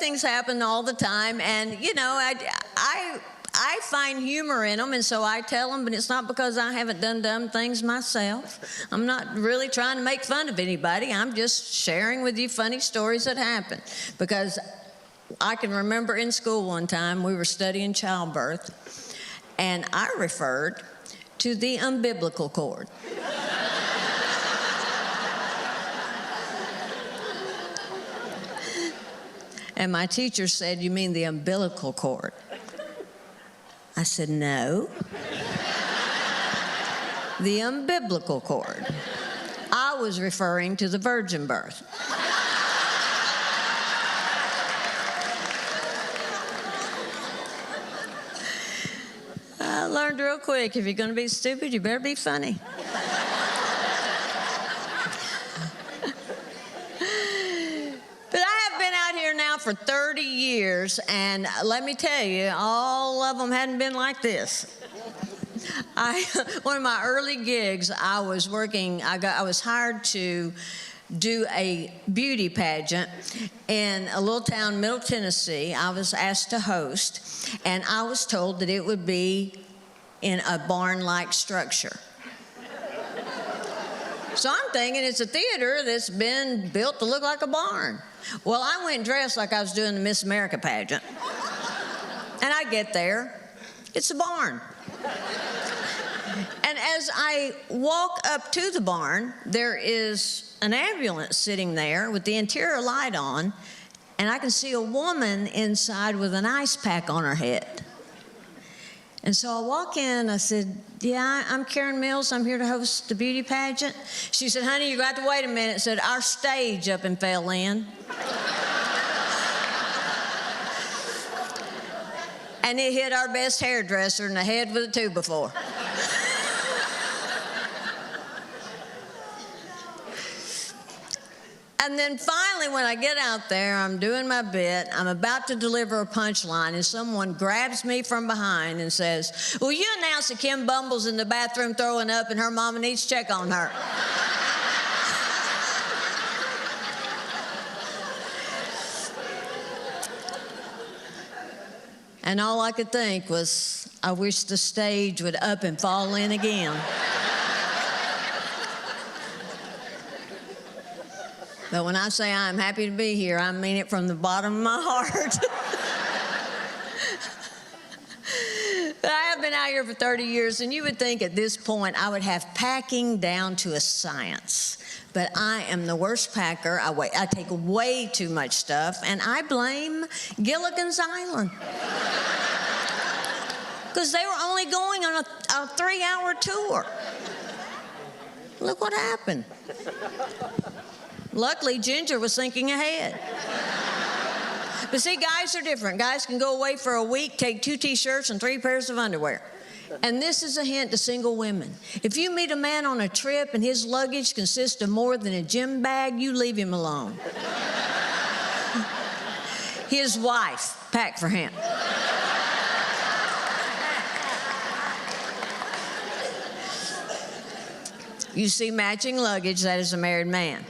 things happen all the time, and you know, I find humor in them, and so I tell them, but it's not because I haven't done dumb things myself. I'm not really trying to make fun of anybody. I'm just sharing with you funny stories that happen. Because I can remember in school one time we were studying childbirth, and I referred to the umbilical cord. And my teacher said, "You mean the umbilical cord?" I said, "No, the umbilical cord. I was referring to the virgin birth." I learned real quick, if you're going to be stupid, you better be funny. For 30 years, and let me tell you, all of them hadn't been like this. One of my early gigs, I was hired to do a beauty pageant in a little town, Middle Tennessee. I was asked to host, and I was told that it would be in a barn-like structure. So I'm thinking it's a theater that's been built to look like a barn. Well, I went dressed like I was doing the Miss America pageant. And I get there, it's a barn. And as I walk up to the barn, there is an ambulance sitting there with the interior light on, and I can see a woman inside with an ice pack on her head. And so I walk in, I said, "Yeah, I'm Karen Mills, I'm here to host the beauty pageant." She said, "Honey, you got to wait a minute." Said, "Our stage up and fell in." And it hit our best hairdresser in the head with a 2x4. And then finally, when I get out there, I'm doing my bit, I'm about to deliver a punchline, and someone grabs me from behind and says, "Will you announce that Kim Bumble's in the bathroom throwing up and her mama needs to check on her?" And all I could think was, I wish the stage would up and fall in again. But when I say I'm happy to be here, I mean it from the bottom of my heart. But I have been out here for 30 years, and you would think at this point I would have packing down to a science. But I am the worst packer. I take way too much stuff, and I blame Gilligan's Island. Because they were only going on a 3-hour tour. Look what happened. Luckily, Ginger was thinking ahead. But see, guys are different. Guys can go away for a week, take 2 T-shirts and 3 pairs of underwear. And this is a hint to single women. If you meet a man on a trip and his luggage consists of more than a gym bag, you leave him alone. His wife packed for him. You see matching luggage, that is a married man.